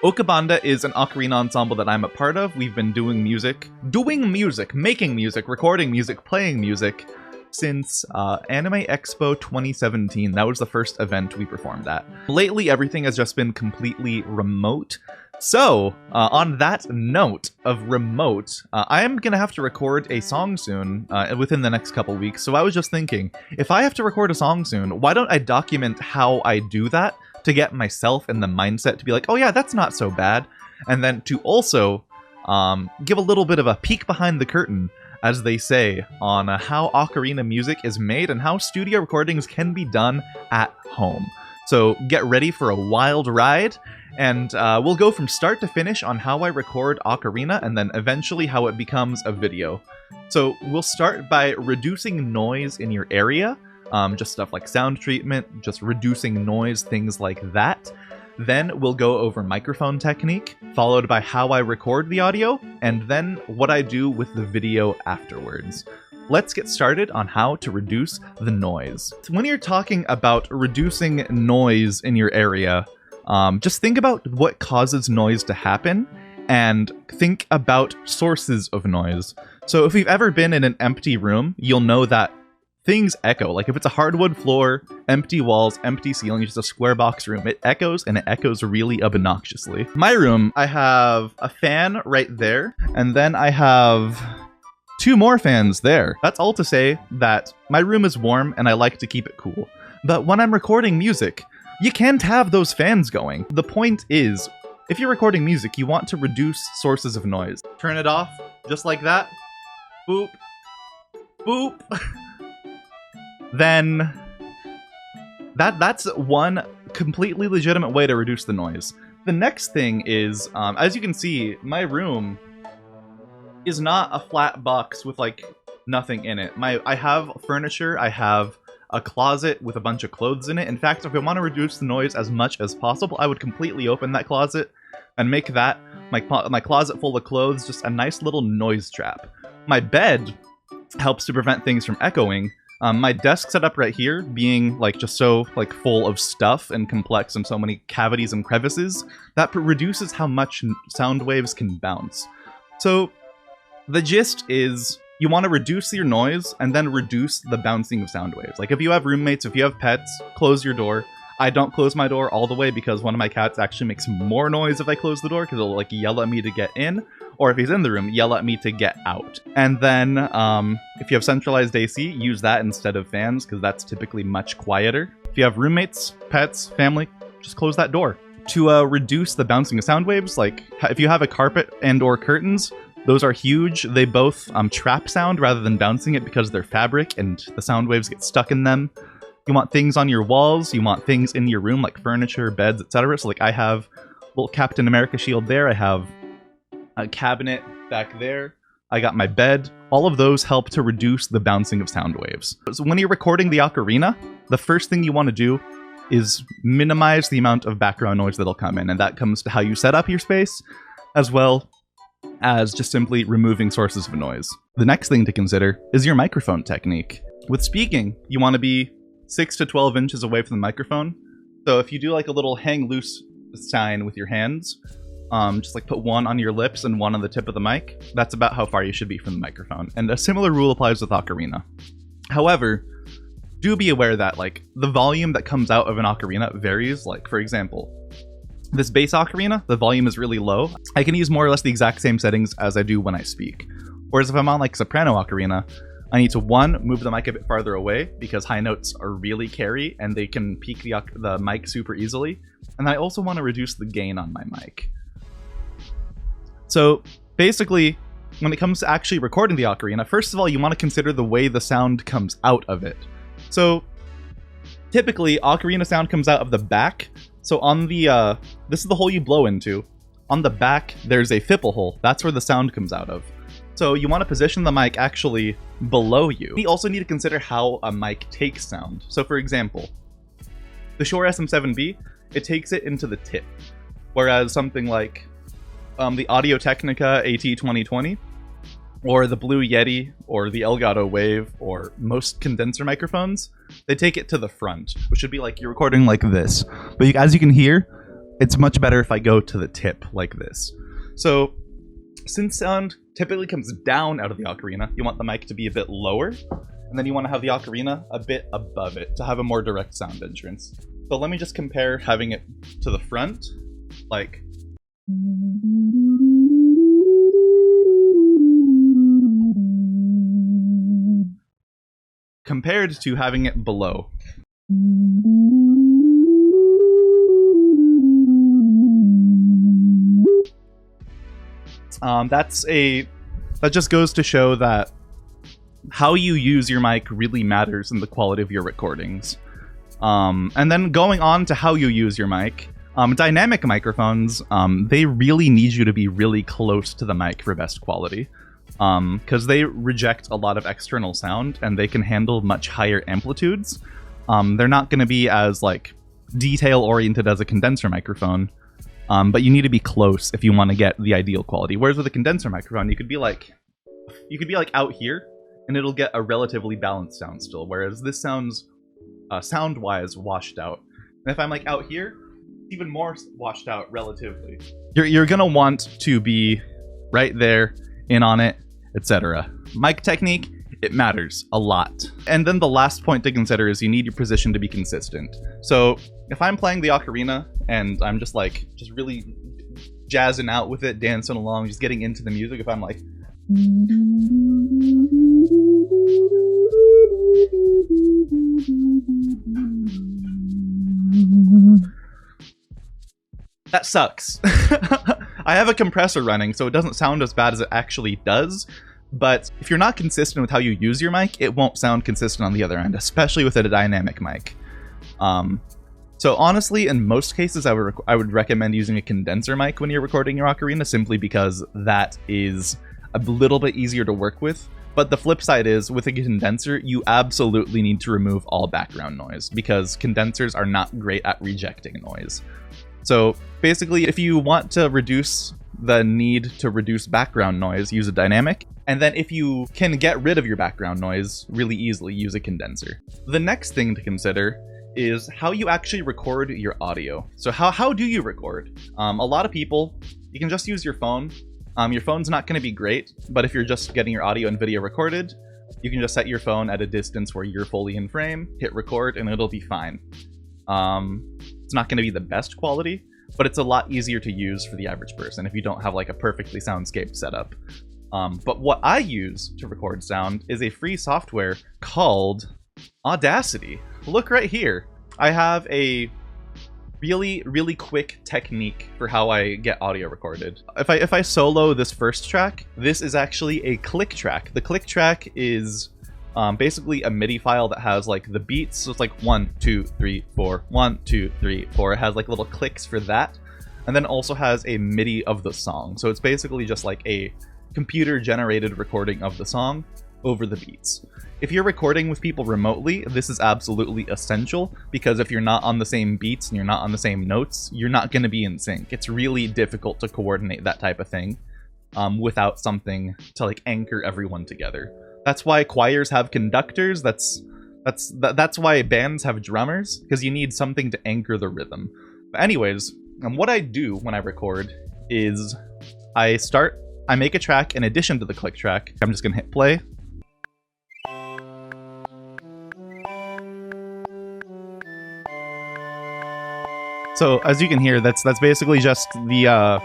Ocabanda is an ocarina ensemble that I'm a part of. We've been doing music, making music, recording music, playing music since Anime Expo 2017. That was the first event we performed at. Lately, everything has just been completely remote. So, on that note of remote, I am gonna have to record a song soon, within the next couple weeks. So I was just thinking, if I have to record a song soon, why don't I document how I do that to get myself in the mindset to be like, oh yeah, that's not so bad. And then to also give a little bit of a peek behind the curtain, as they say, on how ocarina music is made and how studio recordings can be done at home. So get ready for a wild ride, and we'll go from start to finish on how I record ocarina, and then eventually how it becomes a video. So we'll start by reducing noise in your area, just stuff like sound treatment, just reducing noise, things like that. Then we'll go over microphone technique, followed by how I record the audio, and then what I do with the video afterwards. Let's get started on how to reduce the noise. When you're talking about reducing noise in your area, just think about what causes noise to happen, and think about sources of noise. So if you've ever been in an empty room, you'll know that things echo. Like if it's a hardwood floor, empty walls, empty ceiling, just a square box room, it echoes, and it echoes really obnoxiously. My room, I have a fan right there, and then I have 2 more fans there. That's all to say that my room is warm and I like to keep it cool. But when I'm recording music, you can't have those fans going. The point is, if you're recording music, you want to reduce sources of noise. Turn it off, just like that. Boop. Boop. Then that's one completely legitimate way to reduce the noise. The next thing is, as you can see, my room is not a flat box with like nothing in it. I have furniture, I have a closet with a bunch of clothes in it. In fact, if I want to reduce the noise as much as possible, I would completely open that closet and make that my closet full of clothes just a nice little noise trap. My bed helps to prevent things from echoing. My desk setup right here being like just so like full of stuff and complex and so many cavities and crevices, that reduces how much sound waves can bounce. So the gist is you want to reduce your noise and then reduce the bouncing of sound waves. Like if you have roommates, if you have pets, close your door. I don't close my door all the way because one of my cats actually makes more noise if I close the door because it'll like yell at me to get in. Or if he's in the room, yell at me to get out. And then if you have centralized AC, use that instead of fans because that's typically much quieter. If you have roommates, pets, family, just close that door. To reduce the bouncing of sound waves, like if you have a carpet and or curtains, those are huge. They both trap sound rather than bouncing it because they're fabric and the sound waves get stuck in them. You want things on your walls, you want things in your room like furniture, beds, etc. So like I have a little Captain America shield there, I have a cabinet back there, I got my bed. All of those help to reduce the bouncing of sound waves. So when you're recording the ocarina, the first thing you want to do is minimize the amount of background noise that'll come in, and that comes to how you set up your space, as well as just simply removing sources of noise. The next thing to consider is your microphone technique. With speaking, you want to be 6 to 12 inches away from the microphone. So if you do like a little hang loose sign with your hands, just like put one on your lips and one on the tip of the mic, that's about how far you should be from the microphone. And a similar rule applies with ocarina. However, do be aware that like the volume that comes out of an ocarina varies. Like for example, this bass ocarina, the volume is really low. I can use more or less the exact same settings as I do when I speak. Whereas if I'm on like soprano ocarina, I need to, 1, move the mic a bit farther away because high notes are really carry and they can peak the mic super easily. And I also want to reduce the gain on my mic. So basically, when it comes to actually recording the ocarina, first of all, you want to consider the way the sound comes out of it. So typically, ocarina sound comes out of the back. So on the, this is the hole you blow into. On the back, there's a fipple hole. That's where the sound comes out of. So you want to position the mic actually below you. You also need to consider how a mic takes sound. So for example, the Shure SM7B, it takes it into the tip. Whereas something like the Audio-Technica AT2020, or the Blue Yeti, or the Elgato Wave, or most condenser microphones, they take it to the front, which should be like you're recording like this. But as you can hear, it's much better if I go to the tip like this. So since sound typically comes down out of the ocarina, you want the mic to be a bit lower, and then you want to have the ocarina a bit above it to have a more direct sound entrance. So let me just compare having it to the front, like... compared to having it below. That just goes to show that how you use your mic really matters in the quality of your recordings. And then going on to how you use your mic, dynamic microphones, they really need you to be really close to the mic for best quality. Because they reject a lot of external sound and they can handle much higher amplitudes. They're not going to be as like detail oriented as a condenser microphone, but you need to be close if you want to get the ideal quality. Whereas with a condenser microphone, you could be like out here and it'll get a relatively balanced sound still. Whereas this sounds sound-wise washed out. And if I'm like out here, even more washed out relatively. You're gonna want to be right there, in on it, etc. Mic technique, it matters a lot. And then the last point to consider is you need your position to be consistent. So if I'm playing the ocarina and I'm just really jazzing out with it, dancing along, just getting into the music, if I'm like... that sucks. I have a compressor running, so it doesn't sound as bad as it actually does, but if you're not consistent with how you use your mic, it won't sound consistent on the other end, especially with a dynamic mic. So honestly, in most cases, I would recommend using a condenser mic when you're recording your ocarina, simply because that is a little bit easier to work with. But the flip side is, with a condenser, you absolutely need to remove all background noise, because condensers are not great at rejecting noise. So basically, if you want to reduce the need to reduce background noise, use a dynamic. And then if you can get rid of your background noise really easily, use a condenser. The next thing to consider is how you actually record your audio. So how do you record? A lot of people, you can just use your phone. Your phone's not going to be great, but if you're just getting your audio and video recorded, you can just set your phone at a distance where you're fully in frame, hit record, and it'll be fine. It's not going to be the best quality, but it's a lot easier to use for the average person if you don't have like a perfectly soundscape setup. But what I use to record sound is a free software called Audacity. Look right here. I have a really quick technique for how I get audio recorded. If I solo this first track, this is actually a click track. The click track is basically a MIDI file that has like the beats. So it's like 1, 2, 3, 4, 1, 2, 3, 4. It has like little clicks for that, and then also has a MIDI of the song. So it's basically just like a computer generated recording of the song over the beats. If you're recording with people remotely, this is absolutely essential, because if you're not on the same beats and you're not on the same notes, you're not going to be in sync. It's really difficult to coordinate that type of thing without something to like anchor everyone together. That's why choirs have conductors. That's why bands have drummers, because you need something to anchor the rhythm. But anyways, what I do when I record is I make a track in addition to the click track. I'm just gonna hit play. So as you can hear, that's basically just the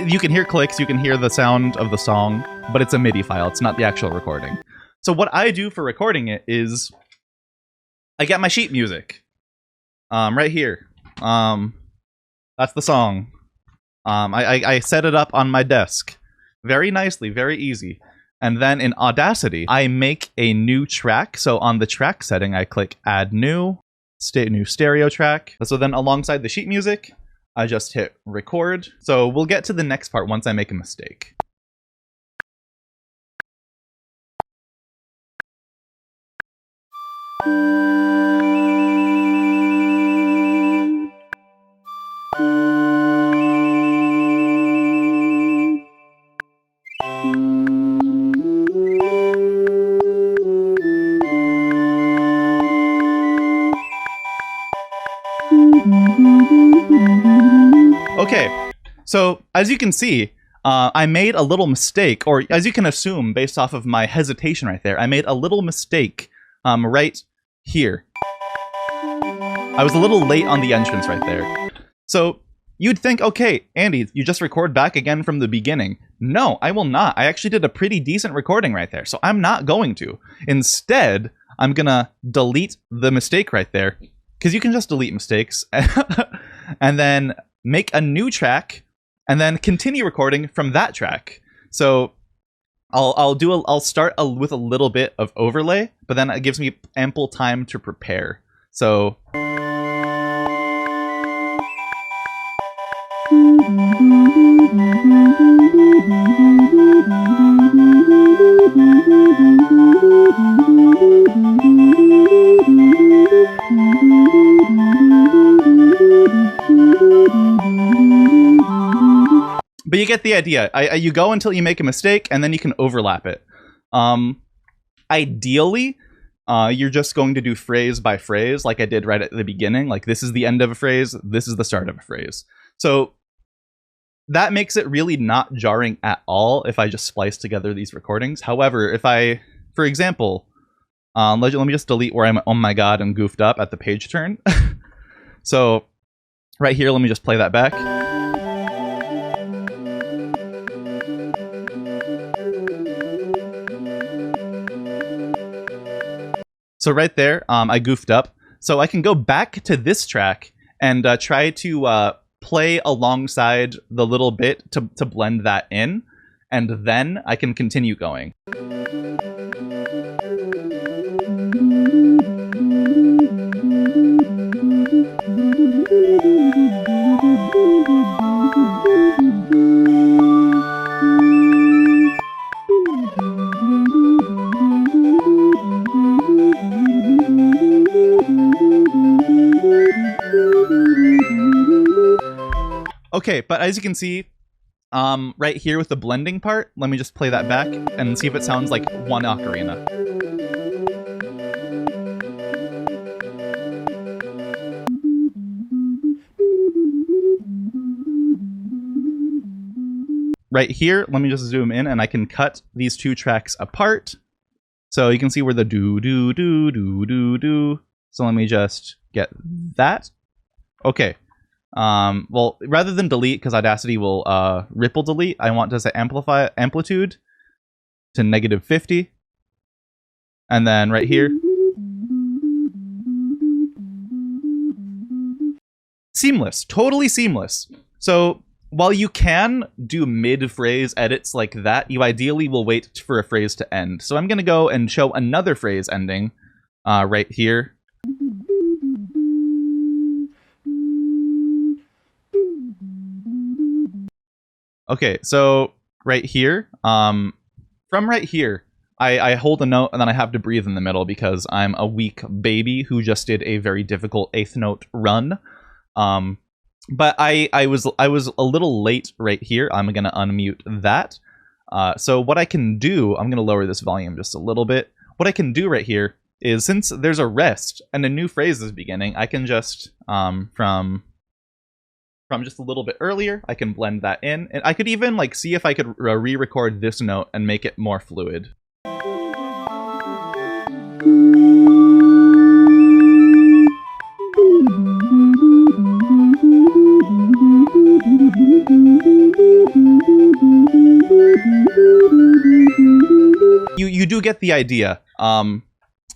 you can hear clicks, you can hear the sound of the song, but it's a MIDI file. It's not the actual recording. So what I do for recording it is I get my sheet music right here. That's the song. I set it up on my desk very nicely, very easy. And then in Audacity, I make a new track. So on the track setting, I click Add New, new stereo track. So then alongside the sheet music, I just hit record. So we'll get to the next part once I make a mistake. So as you can see, I made a little mistake, or as you can assume based off of my hesitation right there, I made a little mistake right here. I was a little late on the entrance right there. So you'd think, okay, Andy, you just record back again from the beginning. No, I will not. I actually did a pretty decent recording right there, so I'm not going to. Instead, I'm gonna delete the mistake right there, because you can just delete mistakes, and then make a new track, and then continue recording from that track. So I'll start with a little bit of overlay, but then it gives me ample time to prepare. So but you get the idea. You go until you make a mistake, and then you can overlap it. Ideally, you're just going to do phrase by phrase, like I did right at the beginning. Like, this is the end of a phrase, this is the start of a phrase. So that makes it really not jarring at all if I just splice together these recordings. However, if I, for example, let me just delete where I'm, oh my god, and goofed up at the page turn. So right here, let me just play that back. So right there, I goofed up. So I can go back to this track and try to play alongside the little bit to blend that in, and then I can continue going. Okay, but as you can see, right here with the blending part, let me just play that back and see if it sounds like one ocarina. Right here, let me just zoom in and I can cut these two tracks apart. So you can see where the do. So let me just get that. Okay. Well, rather than delete, because Audacity will ripple delete, I want to set amplitude to -50. And then right here, seamless, totally seamless. So while you can do mid-phrase edits like that, you ideally will wait for a phrase to end. So I'm going to go and show another phrase ending right here. Okay, so right here, from right here, I hold a note and then I have to breathe in the middle because I'm a weak baby who just did a very difficult 8th note run. But I was a little late right here. I'm gonna unmute that. So what I can do, I'm gonna lower this volume just a little bit. What I can do right here is, since there's a rest and a new phrase is beginning, I can just from just a little bit earlier, I can blend that in. And I could even like see if I could re-record this note and make it more fluid. You do get the idea.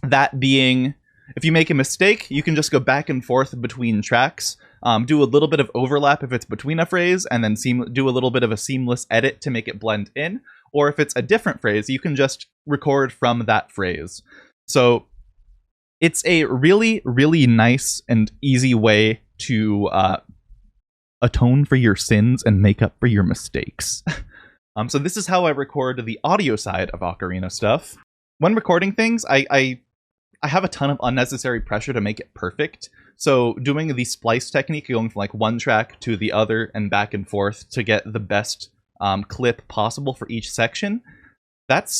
That being, if you make a mistake, you can just go back and forth between tracks. Do a little bit of overlap if it's between a phrase, and then do a little bit of a seamless edit to make it blend in. Or if it's a different phrase, you can just record from that phrase. So it's a really, really nice and easy way to atone for your sins and make up for your mistakes. So this is how I record the audio side of Ocarina stuff. When recording things, I have a ton of unnecessary pressure to make it perfect. So doing the splice technique, going from like one track to the other and back and forth to get the best clip possible for each section, that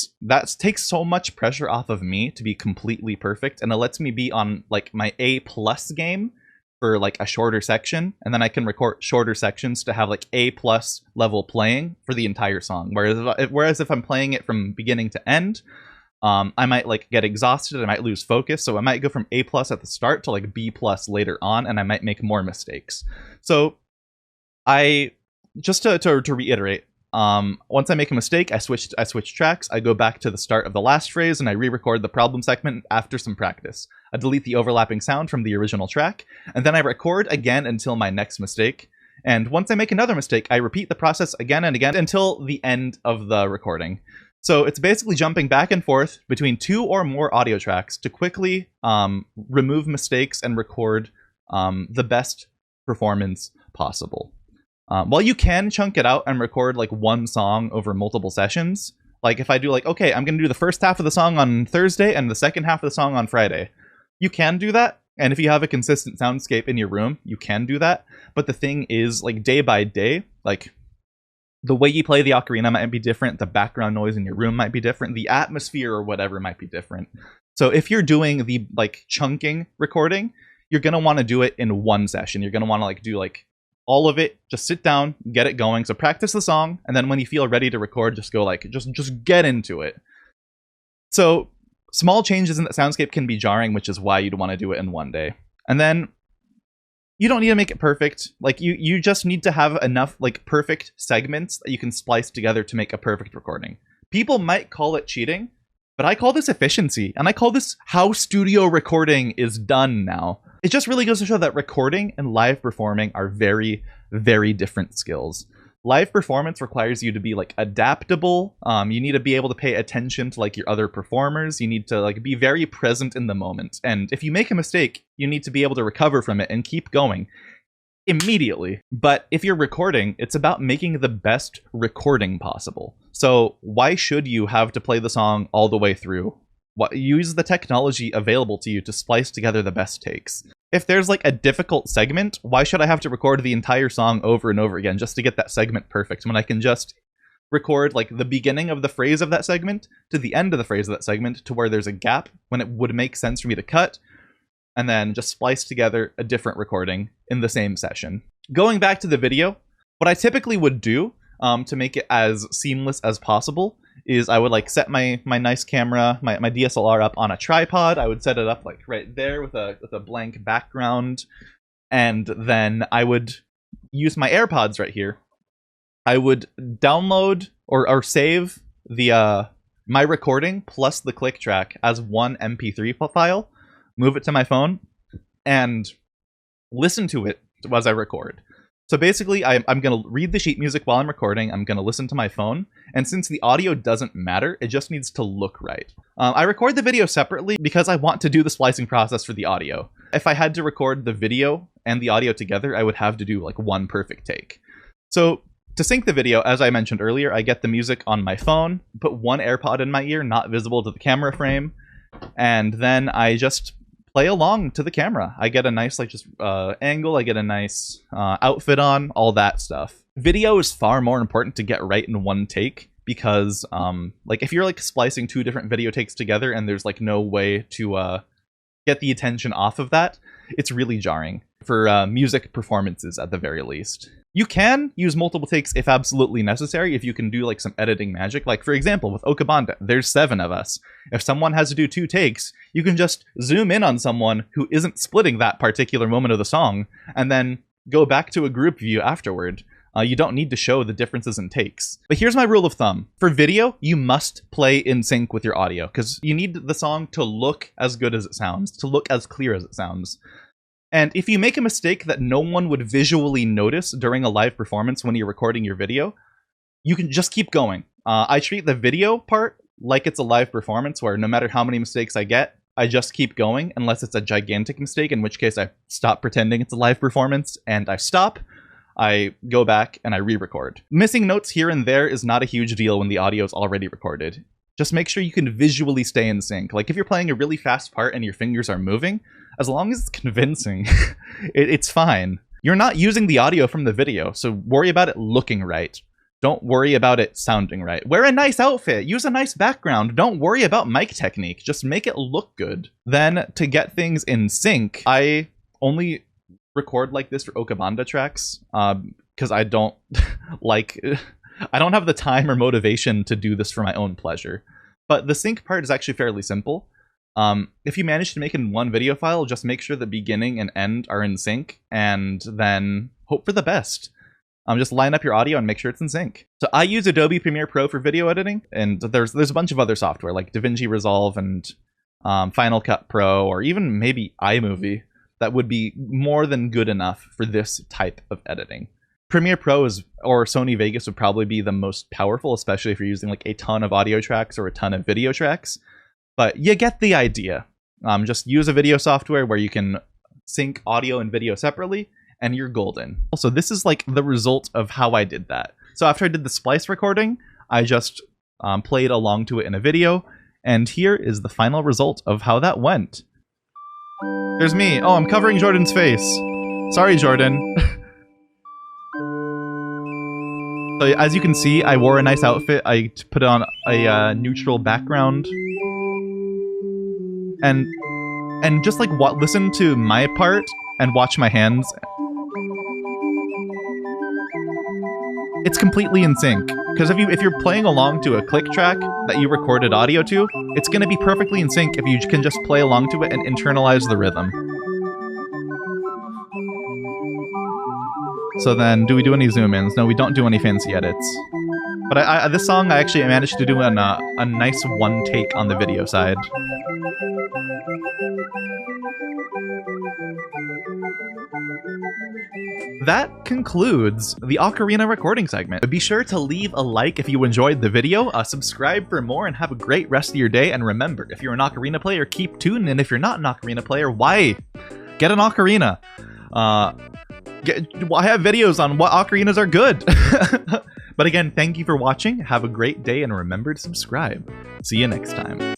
takes so much pressure off of me to be completely perfect, and it lets me be on like my A+ game for like a shorter section, and then I can record shorter sections to have like A+ level playing for the entire song. Whereas if I'm playing it from beginning to end, I might like get exhausted, I might lose focus, so I might go from A+ at the start to like B+ later on, and I might make more mistakes. So I just to reiterate, once I make a mistake, I switch tracks, I go back to the start of the last phrase, and I re-record the problem segment after some practice. I delete the overlapping sound from the original track, and then I record again until my next mistake. And once I make another mistake, I repeat the process again and again until the end of the recording. So it's basically jumping back and forth between 2 or more audio tracks to quickly remove mistakes and record the best performance possible. While you can chunk it out and record like one song over multiple sessions, like if I do like, okay, I'm going to do the first half of the song on Thursday and the second half of the song on Friday, you can do that. And if you have a consistent soundscape in your room, you can do that. But the thing is, like day by day, like the way you play the ocarina might be different, the background noise in your room might be different, the atmosphere or whatever might be different. So if you're doing the like chunking recording, you're going to want to do it in one session. You're going to want to like do like all of it, just sit down, get it going. So practice the song, and then when you feel ready to record, just go like, just get into it. So small changes in the soundscape can be jarring, which is why you'd want to do it in one day. And then you don't need to make it perfect. Like you just need to have enough like perfect segments that you can splice together to make a perfect recording. People might call it cheating, but I call this efficiency, and I call this how studio recording is done now. It just really goes to show that recording and live performing are very, very different skills. Live performance requires you to be like adaptable. You need to be able to pay attention to like your other performers. You need to like be very present in the moment. And if you make a mistake, you need to be able to recover from it and keep going immediately. But if you're recording, it's about making the best recording possible. So why should you have to play the song all the way through? Use the technology available to you to splice together the best takes. If there's like a difficult segment, why should I have to record the entire song over and over again just to get that segment perfect when I can just record like the beginning of the phrase of that segment to the end of the phrase of that segment to where there's a gap when it would make sense for me to cut, and then just splice together a different recording in the same session. Going back to the video, what I typically would do to make it as seamless as possible is I would like set my nice camera, my DSLR up on a tripod. I would set it up like right there with a blank background, and then I would use my AirPods right here. I would download or save the my recording plus the click track as one MP3 file, move it to my phone, and listen to it as I record. So basically, I'm going to read the sheet music while I'm recording, I'm going to listen to my phone, and since the audio doesn't matter, it just needs to look right. I record the video separately because I want to do the splicing process for the audio. If I had to record the video and the audio together, I would have to do like one perfect take. So to sync the video, as I mentioned earlier, I get the music on my phone, put one AirPod in my ear, not visible to the camera frame, and then I just play along to the camera. I get a nice like just angle, I get a nice outfit on, all that stuff. Video is far more important to get right in one take because like if you're like splicing 2 different video takes together and there's like no way to get the attention off of that, it's really jarring for music performances at the very least. You can use multiple takes if absolutely necessary, if you can do like some editing magic. Like for example, with Ocabanda, there's 7 of us. If someone has to do 2 takes, you can just zoom in on someone who isn't splitting that particular moment of the song, and then go back to a group view afterward. You don't need to show the differences in takes. But here's my rule of thumb. For video, you must play in sync with your audio, because you need the song to look as good as it sounds, to look as clear as it sounds. And if you make a mistake that no one would visually notice during a live performance when you're recording your video, you can just keep going. I treat the video part like it's a live performance where no matter how many mistakes I get, I just keep going unless it's a gigantic mistake, in which case I stop pretending it's a live performance and I stop, I go back and I re-record. Missing notes here and there is not a huge deal when the audio is already recorded. Just make sure you can visually stay in sync. Like if you're playing a really fast part and your fingers are moving, as long as it's convincing, it's fine. You're not using the audio from the video, so worry about it looking right. Don't worry about it sounding right. Wear a nice outfit, use a nice background. Don't worry about mic technique, just make it look good. Then to get things in sync, I only record like this for Ocabanda tracks, because I don't I don't have the time or motivation to do this for my own pleasure. But the sync part is actually fairly simple. If you manage to make it in one video file, just make sure the beginning and end are in sync, and then hope for the best. Just line up your audio and make sure it's in sync. So I use Adobe Premiere Pro for video editing, and there's a bunch of other software like DaVinci Resolve and Final Cut Pro, or even maybe iMovie, that would be more than good enough for this type of editing. Premiere Pro or Sony Vegas would probably be the most powerful, especially if you're using like a ton of audio tracks or a ton of video tracks. But you get the idea. Just use a video software where you can sync audio and video separately, and you're golden. Also, this is like the result of how I did that. So after I did the splice recording, I just played along to it in a video, and here is the final result of how that went. There's me. Oh, I'm covering Jordan's face. Sorry, Jordan. So as you can see, I wore a nice outfit. I put on a neutral background. And just like listen to my part and watch my hands. It's completely in sync. Because if you're playing along to a click track that you recorded audio to, it's going to be perfectly in sync if you can just play along to it and internalize the rhythm. So then, do we do any zoom-ins? No, we don't do any fancy edits. But this song, I actually managed to do a nice one take on the video side. That concludes the Ocarina recording segment. Be sure to leave a like if you enjoyed the video, subscribe for more, and have a great rest of your day. And remember, if you're an Ocarina player, keep tuned, and if you're not an Ocarina player, why? Get an Ocarina. I have videos on what ocarinas are good. But again, thank you for watching, have a great day, and remember to subscribe. See you next time.